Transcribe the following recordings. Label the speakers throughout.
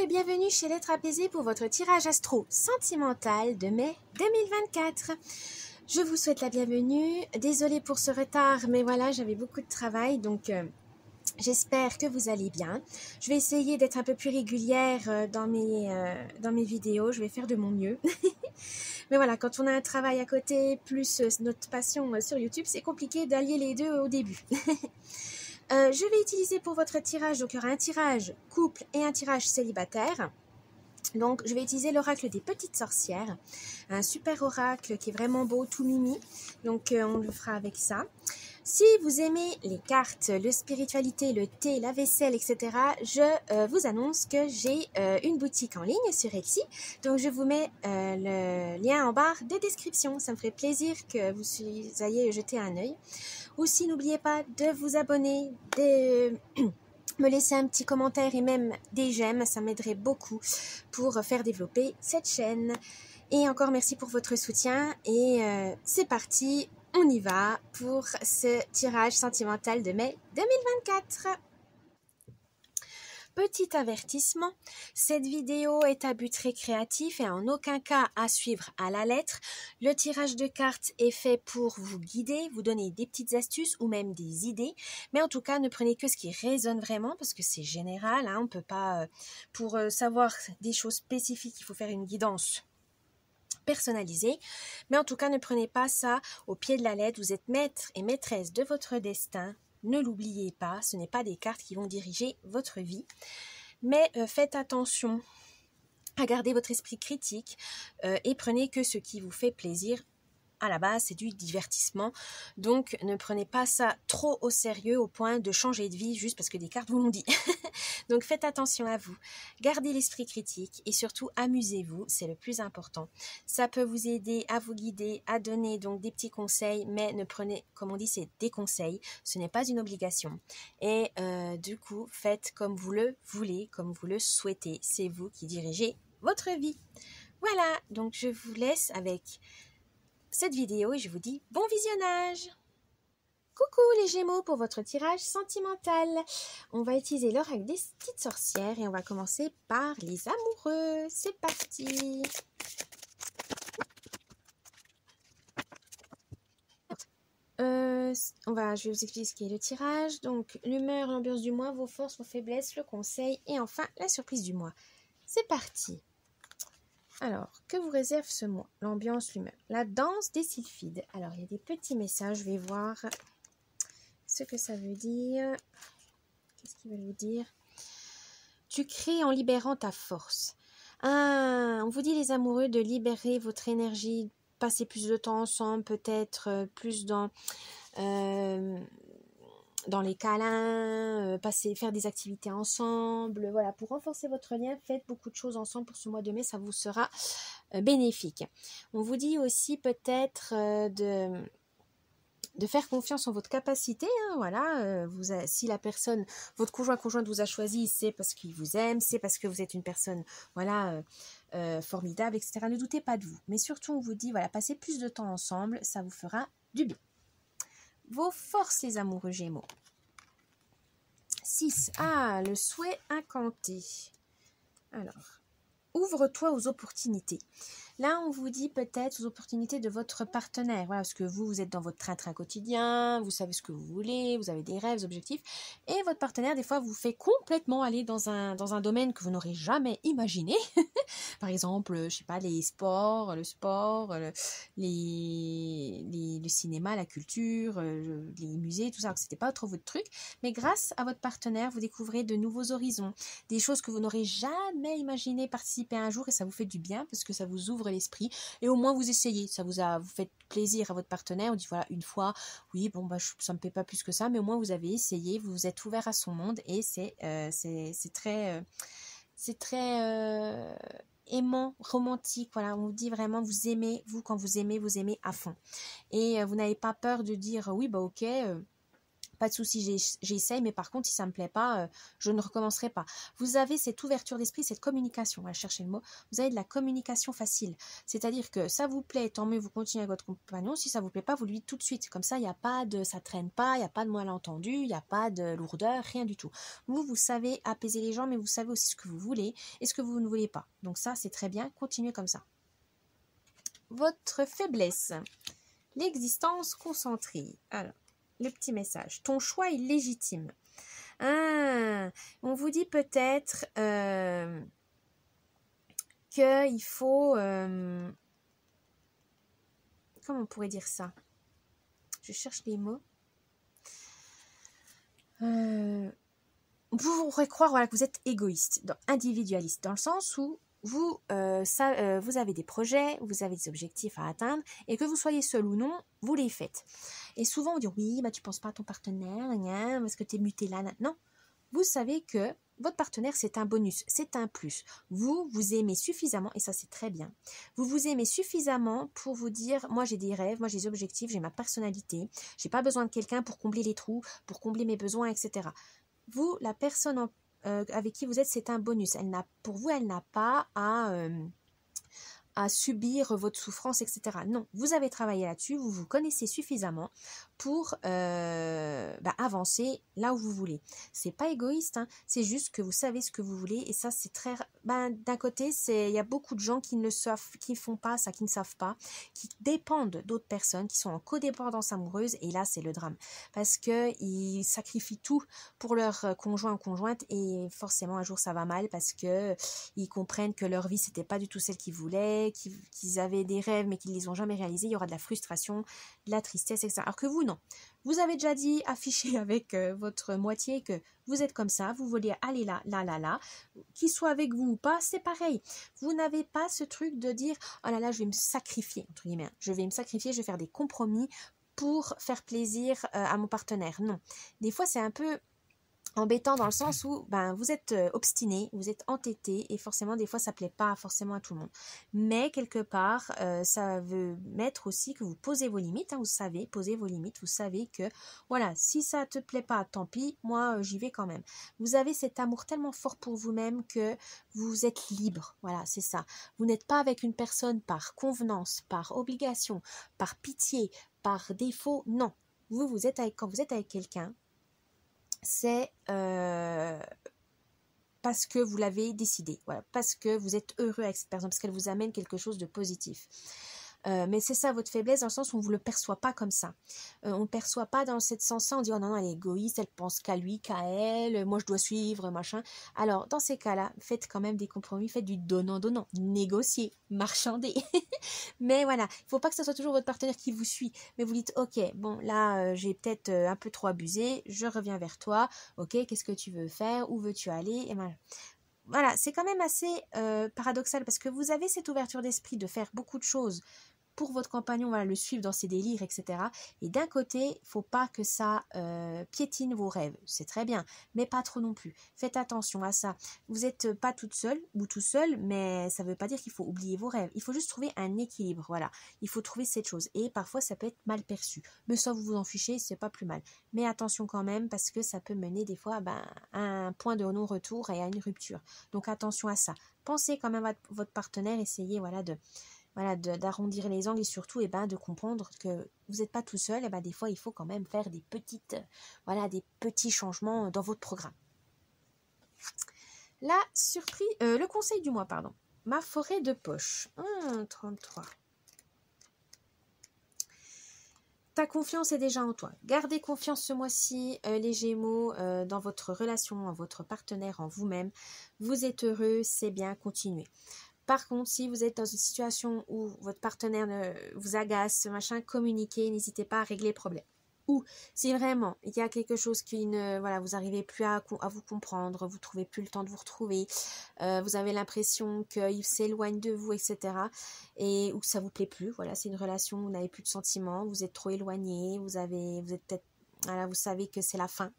Speaker 1: et bienvenue chez l'être apaisé pour votre tirage astro sentimental de mai 2024. Je vous souhaite la bienvenue. Désolée pour ce retard, mais voilà, j'avais beaucoup de travail, donc j'espère que vous allez bien. Je vais essayer d'être un peu plus régulière dans mes vidéos. Je vais faire de mon mieux. Mais voilà, quand on a un travail à côté, plus notre passion sur YouTube, c'est compliqué d'allier les deux au début. Je vais utiliser pour votre tirage, donc il y aura un tirage couple et un tirage célibataire. Donc je vais utiliser l'oracle des petites sorcières, un super oracle qui est vraiment beau, tout mimi, donc on le fera avec ça. Si vous aimez les cartes, la spiritualité, le thé, la vaisselle, etc., je vous annonce que j'ai une boutique en ligne sur Etsy. Donc je vous mets le lien en barre de description. Ça me ferait plaisir que vous ayez jeté un œil. Aussi, n'oubliez pas de vous abonner, de me laisser un petit commentaire et même des j'aime. Ça m'aiderait beaucoup pour faire développer cette chaîne. Et encore merci pour votre soutien. Et c'est parti. On y va pour ce tirage sentimental de mai 2024. Petit avertissement, cette vidéo est à but récréatif et en aucun cas à suivre à la lettre. Le tirage de cartes est fait pour vous guider, vous donner des petites astuces ou même des idées. Mais en tout cas, ne prenez que ce qui résonne vraiment parce que c'est général. On ne peut pas, pour savoir des choses spécifiques, il faut faire une guidance personnalisé, mais en tout cas ne prenez pas ça au pied de la lettre. Vous êtes maître et maîtresse de votre destin, ne l'oubliez pas, ce n'est pas des cartes qui vont diriger votre vie, mais faites attention à garder votre esprit critique et prenez que ce qui vous fait plaisir. À la base, c'est du divertissement, donc ne prenez pas ça trop au sérieux au point de changer de vie juste parce que des cartes vous l'ont dit. Donc faites attention à vous, gardez l'esprit critique et surtout amusez-vous, c'est le plus important. Ça peut vous aider à vous guider, à donner donc des petits conseils, mais ne prenez, comme on dit, c'est des conseils, ce n'est pas une obligation. Et du coup, faites comme vous le voulez, comme vous le souhaitez, c'est vous qui dirigez votre vie. Voilà, donc je vous laisse avec cette vidéo et je vous dis bon visionnage. Coucou les Gémeaux pour votre tirage sentimental. On va utiliser l'oracle des petites sorcières et on va commencer par les amoureux. C'est parti. Je vais vous expliquer ce qu'est le tirage. Donc l'humeur, l'ambiance du mois, vos forces, vos faiblesses, le conseil et enfin la surprise du mois. C'est parti. Alors, que vous réserve ce mois? L'ambiance, l'humeur. La danse des sylphides. Alors, il y a des petits messages. Je vais voir ce que ça veut dire. Qu'est-ce qu'ils veulent vous dire? Tu crées en libérant ta force. On vous dit les amoureux de libérer votre énergie, passer plus de temps ensemble, peut-être plus dans les câlins, faire des activités ensemble. Voilà, pour renforcer votre lien, faites beaucoup de choses ensemble pour ce mois de mai, ça vous sera bénéfique. On vous dit aussi peut-être de faire confiance en votre capacité, voilà, si la personne, votre conjointe vous a choisi, c'est parce qu'il vous aime, c'est parce que vous êtes une personne, voilà, formidable, etc. Ne doutez pas de vous, mais surtout on vous dit, voilà, passez plus de temps ensemble, ça vous fera du bien. Vos forces, les amoureux Gémeaux. 6, le souhait incanté. Alors, ouvre-toi aux opportunités. Là, on vous dit peut-être aux opportunités de votre partenaire. Voilà, parce que vous êtes dans votre train-train quotidien, vous savez ce que vous voulez, vous avez des rêves, des objectifs. Et votre partenaire, des fois, vous fait complètement aller dans un domaine que vous n'aurez jamais imaginé. Par exemple, je sais pas, le sport, le cinéma, la culture, les musées, tout ça. C'était pas trop votre truc. Mais grâce à votre partenaire, vous découvrez de nouveaux horizons, des choses que vous n'aurez jamais imaginé participer un jour et ça vous fait du bien parce que ça vous ouvre l'esprit et au moins vous essayez, vous faites plaisir à votre partenaire, on dit voilà une fois, oui bon ça me plaît pas plus que ça, mais au moins vous avez essayé, vous vous êtes ouvert à son monde et c'est très aimant, romantique, voilà, on vous dit vraiment vous aimez, quand vous aimez à fond et vous n'avez pas peur de dire oui bah ok, pas de souci, j'essaye, mais par contre, si ça ne me plaît pas, je ne recommencerai pas. Vous avez cette ouverture d'esprit, cette communication, on va chercher le mot, vous avez de la communication facile. C'est-à-dire que ça vous plaît, tant mieux, vous continuez avec votre compagnon. Si ça ne vous plaît pas, vous le dites tout de suite. Comme ça, il n'y a pas de, ça traîne pas, il n'y a pas de malentendu, il n'y a pas de lourdeur, rien du tout. Vous savez apaiser les gens, mais vous savez aussi ce que vous voulez et ce que vous ne voulez pas. Donc ça, c'est très bien, continuez comme ça. Votre faiblesse, l'existence concentrée. Alors, le petit message. Ton choix est légitime. Ah, on vous dit peut-être qu'il faut... comment on pourrait dire ça? Je cherche les mots. Vous pourrez croire voilà, que vous êtes égoïste, individualiste, dans le sens où vous avez des projets, vous avez des objectifs à atteindre, et que vous soyez seul ou non, vous les faites. Et souvent on dit oui, bah tu penses pas à ton partenaire, parce que tu es muté là. Non, vous savez que votre partenaire c'est un bonus, c'est un plus. Vous aimez suffisamment, et ça c'est très bien. Vous aimez suffisamment pour vous dire, moi j'ai des rêves, moi j'ai des objectifs, j'ai ma personnalité, j'ai pas besoin de quelqu'un pour combler les trous, pour combler mes besoins, etc. Vous, la personne avec qui vous êtes, c'est un bonus. Pour vous, elle n'a pas à subir votre souffrance, etc. Non, vous avez travaillé là-dessus, vous vous connaissez suffisamment pour avancer là où vous voulez. C'est pas égoïste, hein, c'est juste que vous savez ce que vous voulez et ça c'est très... d'un côté, il y a beaucoup de gens qui ne savent, qui font pas ça, qui ne savent pas, qui dépendent d'autres personnes, qui sont en codépendance amoureuse et là c'est le drame parce qu'ils sacrifient tout pour leur conjoint ou conjointe et forcément un jour ça va mal parce que ils comprennent que leur vie c'était pas du tout celle qu'ils voulaient, qu'ils avaient des rêves mais qu'ils les ont jamais réalisés, il y aura de la frustration, de la tristesse, etc. Alors que vous, non. Vous avez déjà dit, affiché avec votre moitié que vous êtes comme ça, vous voulez aller là, là, là, là, qu'il soit avec vous ou pas, c'est pareil. Vous n'avez pas ce truc de dire, oh là là, je vais me sacrifier, entre guillemets. Je vais me sacrifier, je vais faire des compromis pour faire plaisir à mon partenaire. Non. Des fois, c'est un peu embêtant dans le sens où vous êtes obstiné, vous êtes entêté et forcément des fois ça plaît pas forcément à tout le monde. Mais quelque part ça veut mettre aussi que vous posez vos limites, hein, vous savez poser vos limites, vous savez que voilà, si ça te plaît pas, tant pis, moi j'y vais quand même. Vous avez cet amour tellement fort pour vous-même que vous êtes libre, voilà c'est ça. Vous n'êtes pas avec une personne par convenance, par obligation, par pitié, par défaut, non. Quand vous êtes avec quelqu'un, c'est parce que vous l'avez décidé, voilà, parce que vous êtes heureux avec cette personne, parce qu'elle vous amène quelque chose de positif. Mais c'est ça votre faiblesse dans le sens où on ne vous le perçoit pas comme ça. On ne perçoit pas dans ce sens-là, on dit oh non, elle est égoïste, elle pense qu'à lui, qu'à elle, moi je dois suivre, machin. Alors dans ces cas-là, faites quand même des compromis, faites du donnant-donnant, négociez, marchandez. Mais voilà, il ne faut pas que ce soit toujours votre partenaire qui vous suit, mais vous dites ok, bon là j'ai peut-être un peu trop abusé, je reviens vers toi, ok, qu'est-ce que tu veux faire, où veux-tu aller, et voilà. Voilà, c'est quand même assez paradoxal parce que vous avez cette ouverture d'esprit de faire beaucoup de choses pour votre compagnon, voilà, le suivre dans ses délires, etc. Et d'un côté, il ne faut pas que ça piétine vos rêves. C'est très bien, mais pas trop non plus. Faites attention à ça. Vous n'êtes pas toute seule ou tout seul, mais ça ne veut pas dire qu'il faut oublier vos rêves. Il faut juste trouver un équilibre, voilà. Il faut trouver cette chose. Et parfois, ça peut être mal perçu. Mais ça, vous vous en fichez, c'est pas plus mal. Mais attention quand même, parce que ça peut mener des fois à un point de non-retour et à une rupture. Donc attention à ça. Pensez quand même à votre partenaire, essayez d'arrondir les angles et surtout de comprendre que vous n'êtes pas tout seul, et des fois il faut quand même faire des petits changements dans votre programme. La surprise, le conseil du mois, pardon. Ma forêt de poche. 33. Ta confiance est déjà en toi. Gardez confiance ce mois-ci, les Gémeaux, dans votre relation, en votre partenaire, en vous-même. Vous êtes heureux, c'est bien, continuez. Par contre, si vous êtes dans une situation où votre partenaire vous agace, communiquez, n'hésitez pas à régler le problème. Ou si vraiment il y a quelque chose qui vous n'arrivez plus à vous comprendre, vous ne trouvez plus le temps de vous retrouver, vous avez l'impression qu'il s'éloigne de vous, etc. Ou que ça ne vous plaît plus, voilà, c'est une relation où vous n'avez plus de sentiments, vous êtes trop éloigné, vous êtes peut-être, voilà, vous savez que c'est la fin.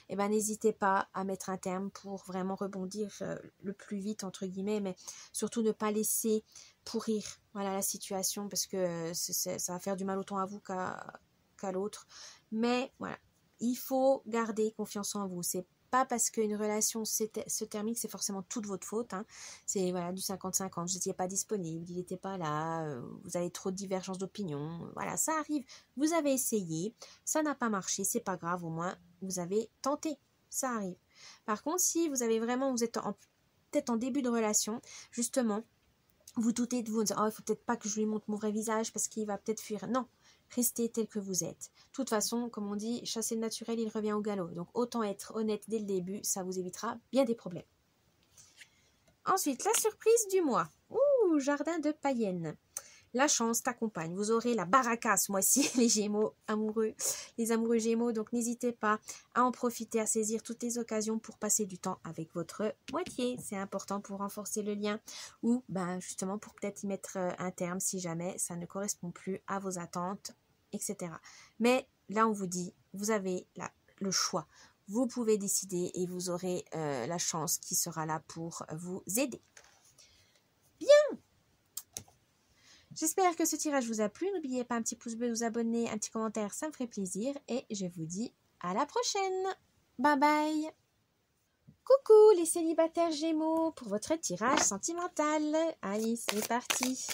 Speaker 1: N'hésitez pas à mettre un terme pour vraiment rebondir le plus vite, entre guillemets, mais surtout ne pas laisser pourrir la situation parce que ça va faire du mal autant à vous qu'à l'autre. Mais voilà, il faut garder confiance en vous. C'est pas parce qu'une relation se termine que c'est forcément toute votre faute. Hein. C'est voilà, du 50-50, vous n'étiez pas disponible, il n'était pas là, vous avez trop de divergences d'opinion. Voilà, ça arrive. Vous avez essayé, ça n'a pas marché, c'est pas grave, au moins vous avez tenté. Ça arrive. Par contre, si vous avez vraiment, vous êtes peut-être en début de relation, justement, vous doutez de vous, oh, il faut peut-être pas que je lui montre mon vrai visage parce qu'il va peut-être fuir. Non, restez tel que vous êtes. De toute façon, comme on dit, chasser le naturel, il revient au galop. Donc autant être honnête dès le début, ça vous évitera bien des problèmes. Ensuite, la surprise du mois. Ouh, jardin de païennes. La chance t'accompagne. Vous aurez la baraka ce mois-ci, les Gémeaux amoureux, les amoureux Gémeaux. Donc n'hésitez pas à en profiter, à saisir toutes les occasions pour passer du temps avec votre moitié. C'est important pour renforcer le lien ou justement pour peut-être y mettre un terme si jamais ça ne correspond plus à vos attentes, etc. Mais là, on vous dit, vous avez le choix. Vous pouvez décider et vous aurez la chance qui sera là pour vous aider. Bien! J'espère que ce tirage vous a plu. N'oubliez pas un petit pouce bleu, vous abonner, un petit commentaire, ça me ferait plaisir. Et je vous dis à la prochaine. Bye bye. Coucou les célibataires Gémeaux pour votre tirage sentimental. Allez, c'est parti.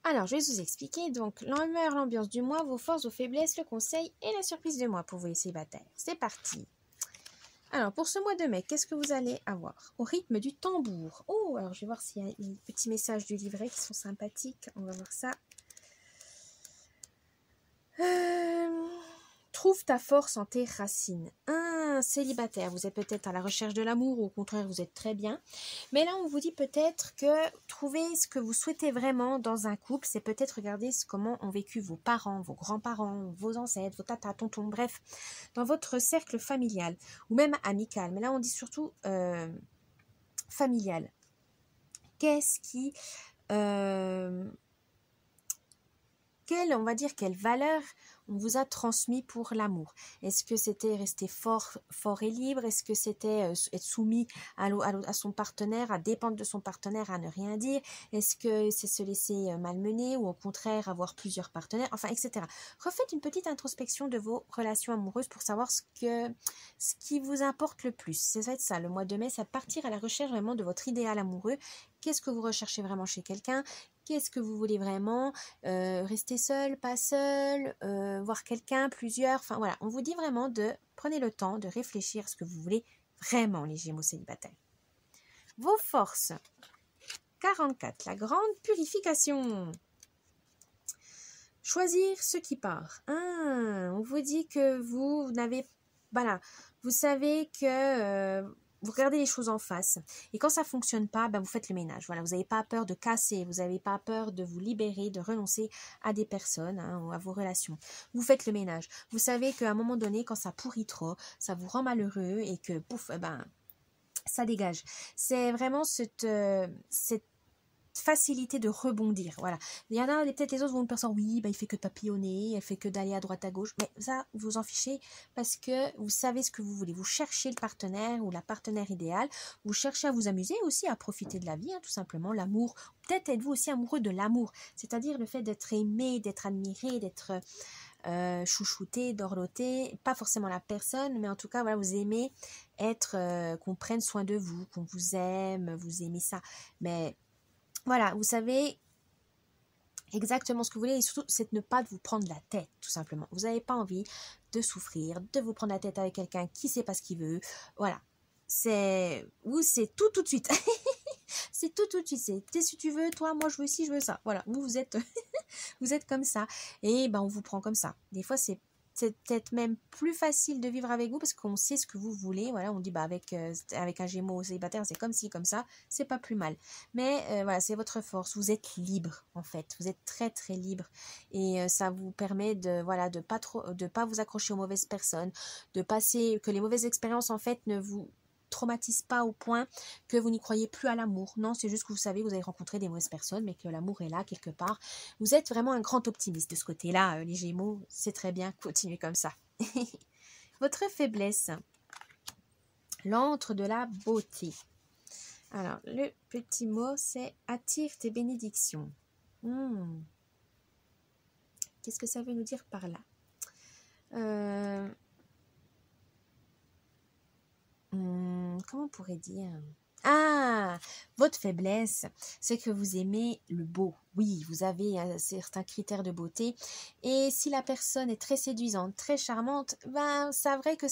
Speaker 1: Alors, je vais vous expliquer. Donc, l'humeur, l'ambiance du mois, vos forces, vos faiblesses, le conseil et la surprise du mois pour vous les célibataires. C'est parti. Alors, pour ce mois de mai, qu'est-ce que vous allez avoir? Au rythme du tambour. Oh, alors je vais voir s'il y a des petits messages du livret qui sont sympathiques. On va voir ça. Trouve ta force en tes racines. Célibataire, vous êtes peut-être à la recherche de l'amour ou au contraire, vous êtes très bien. Mais là, on vous dit peut-être que trouver ce que vous souhaitez vraiment dans un couple, c'est peut-être regarder comment ont vécu vos parents, vos grands-parents, vos ancêtres, vos tatas, tontons, bref, dans votre cercle familial ou même amical. Mais là, on dit surtout familial. Qu'est-ce qui... on va dire, quelle valeur on vous a transmis pour l'amour? Est-ce que c'était rester fort et libre? Est-ce que c'était être soumis à son partenaire, à dépendre de son partenaire, à ne rien dire? Est-ce que c'est se laisser malmener ou au contraire avoir plusieurs partenaires? Enfin, etc. Refaites une petite introspection de vos relations amoureuses pour savoir ce qui vous importe le plus. Ça va être ça, le mois de mai, c'est partir à la recherche vraiment de votre idéal amoureux. Qu'est-ce que vous recherchez vraiment chez quelqu'un? Qu'est-ce que vous voulez vraiment? Rester seul, pas seul, voir quelqu'un, plusieurs. Enfin voilà, on vous dit vraiment prenez le temps de réfléchir à ce que vous voulez vraiment, les Gémeaux célibataires. Vos forces. 44, la grande purification. Choisir ce qui part. On vous dit que vous n'avez... Voilà, vous savez que... vous regardez les choses en face. Et quand ça ne fonctionne pas, vous faites le ménage. Voilà, vous n'avez pas peur de casser, vous n'avez pas peur de vous libérer, de renoncer à des personnes ou à vvos relations. Vous faites le ménage. Vous savez qu'à un moment donné, quand ça pourrit trop, ça vous rend malheureux et que, pouf, ça dégage. C'est vraiment cette facilité de rebondir, voilà. Il y en a peut-être les autres vont penser oui, il fait que de papillonner, elle fait que d'aller à droite à gauche, mais ça vous en fichez parce que vous savez ce que vous voulez, vous cherchez le partenaire ou la partenaire idéale, vous cherchez à vous amuser aussi, à profiter de la vie, tout simplement, l'amour, peut-être êtes-vous aussi amoureux de l'amour, c'est-à-dire le fait d'être aimé, d'être admiré, d'être chouchouté, dorloté, pas forcément la personne, mais en tout cas, voilà, vous aimez être, qu'on prenne soin de vous, qu'on vous aime, vous aimez ça, mais voilà, vous savez exactement ce que vous voulez et surtout, c'est de ne pas vous prendre la tête, tout simplement. Vous n'avez pas envie de souffrir, de vous prendre la tête avec quelqu'un qui ne sait pas ce qu'il veut. Voilà, c'est tout de suite. C'est tout de suite. C'est si tu veux, toi, moi je veux ci, je veux ça. Voilà, vous êtes, vous êtes comme ça et on vous prend comme ça. Des fois, c'est peut-être même plus facile de vivre avec vous parce qu'on sait ce que vous voulez. Voilà, on dit avec un Gémeaux célibataire, c'est comme ci, comme ça, c'est pas plus mal. Mais voilà, c'est votre force. Vous êtes libre en fait. Vous êtes très très libre et ça vous permet de pas vous accrocher aux mauvaises personnes, de passer que les mauvaises expériences en fait ne vous traumatise pas au point que vous n'y croyez plus à l'amour. Non, c'est juste que vous savez que vous avez rencontré des mauvaises personnes, mais que l'amour est là quelque part. Vous êtes vraiment un grand optimiste de ce côté-là, les Gémeaux. C'est très bien, continuez comme ça. Votre faiblesse. L'antre de la beauté. Alors, le petit mot, c'est attire tes bénédictions. Qu'est-ce que ça veut nous dire par là? Comment on pourrait dire? Ah, votre faiblesse, c'est que vous aimez le beau. Oui, vous avez certains critères de beauté. Et si la personne est très séduisante, très charmante, ben, c'est vrai que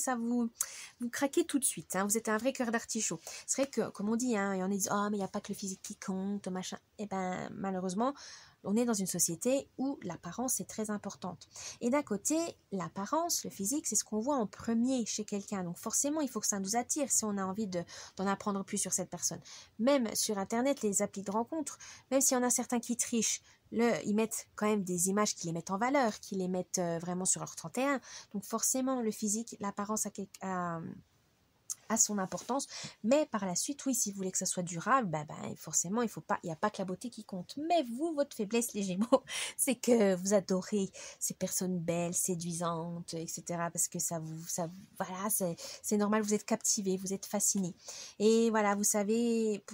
Speaker 1: vous craquez tout de suite. Hein, vous êtes un vrai cœur d'artichaut. C'est vrai que, comme on dit, hein, il y en a qui disent, oh, mais il n'y a pas que le physique qui compte, machin. Eh ben, malheureusement, on est dans une société où l'apparence est très importante. Et d'un côté, l'apparence, le physique, c'est ce qu'on voit en premier chez quelqu'un. Donc forcément, il faut que ça nous attire si on a envie d'en apprendre plus sur cette personne. Même sur Internet, les applis de rencontres, même s'il y en a certains qui trichent, ils mettent quand même des images qui les mettent en valeur, qui les mettent vraiment sur leur 31. Donc forcément, le physique, l'apparence a son importance, mais par la suite, oui, si vous voulez que ça soit durable, forcément, il n'y a pas que la beauté qui compte. Mais vous, votre faiblesse, les Gémeaux, c'est que vous adorez ces personnes belles, séduisantes, etc. Parce que voilà, c'est normal, vous êtes captivé, vous êtes fasciné. Et voilà, vous savez,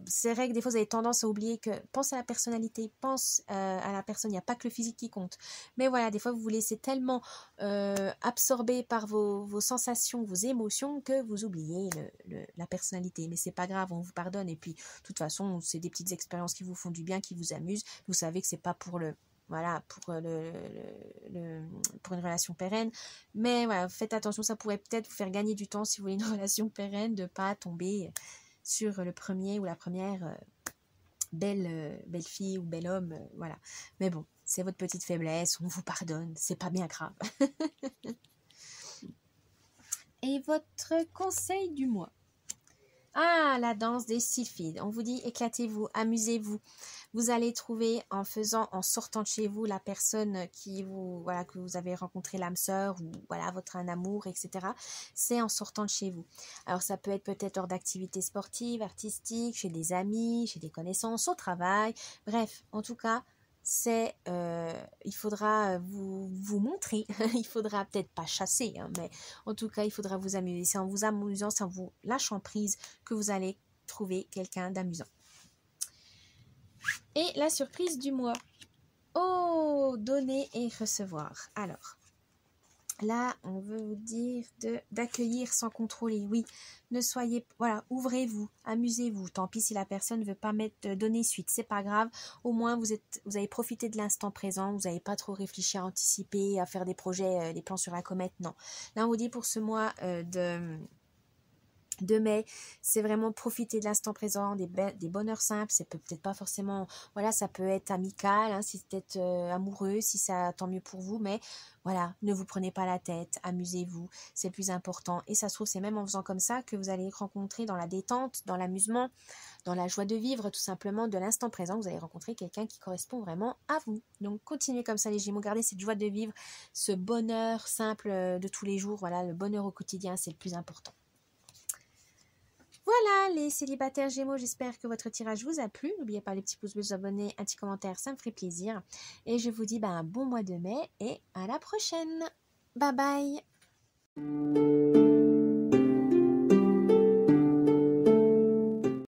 Speaker 1: c'est vrai que des fois vous avez tendance à oublier que pense à la personnalité, pense à la personne, il n'y a pas que le physique qui compte. Mais voilà, des fois vous vous laissez tellement absorber par vos sensations, vos émotions que vous oubliez la personnalité. Mais c'est pas grave, on vous pardonne. Et puis de toute façon, c'est des petites expériences qui vous font du bien, qui vous amusent. Vous savez que c'est pas pour pour une relation pérenne. Mais voilà, faites attention, ça pourrait peut-être vous faire gagner du temps si vous voulez une relation pérenne, de pas tomber sur le premier ou la première belle fille ou bel homme, voilà. Mais bon, c'est votre petite faiblesse, on vous pardonne, c'est pas bien grave. Et votre conseil du mois? Ah, la danse des sylphides. On vous dit éclatez-vous, amusez-vous. Vous allez trouver en sortant de chez vous la personne que vous avez rencontré, l'âme sœur ou voilà un amour, etc. C'est en sortant de chez vous. Alors ça peut être peut-être hors d'activités sportives, artistiques, chez des amis, chez des connaissances, au travail. Bref, en tout cas, il faudra vous montrer. Il faudra peut-être pas chasser, hein, mais en tout cas, il faudra vous amuser. C'est en vous amusant, c'est en vous lâchant prise que vous allez trouver quelqu'un d'amusant. Et la surprise du mois. Oh, donner et recevoir. Alors, là, on veut vous dire d'accueillir sans contrôler. Oui, ne soyez... Voilà, ouvrez-vous, amusez-vous. Tant pis si la personne ne veut pas donner suite. C'est pas grave. Au moins, vous avez profité de l'instant présent. Vous n'avez pas trop réfléchi à anticiper, à faire des projets, des plans sur la comète. Non. Là, on vous dit pour ce mois de mai, c'est vraiment profiter de l'instant présent, des bonheurs simples. C'est peut-être pas forcément, voilà, ça peut être amical, hein, si c'est peut-être amoureux, si ça, tant mieux pour vous, mais voilà, ne vous prenez pas la tête, amusez-vous, c'est le plus important. Et ça se trouve, c'est même en faisant comme ça que vous allez rencontrer dans la détente, dans l'amusement, dans la joie de vivre, tout simplement, de l'instant présent, vous allez rencontrer quelqu'un qui correspond vraiment à vous. Donc continuez comme ça les Gémeaux, gardez cette joie de vivre, ce bonheur simple de tous les jours, voilà, le bonheur au quotidien, c'est le plus important. Voilà les célibataires Gémeaux, j'espère que votre tirage vous a plu. N'oubliez pas les petits pouces bleus, vous abonner, un petit commentaire, ça me ferait plaisir. Et je vous dis un bon mois de mai et à la prochaine. Bye bye.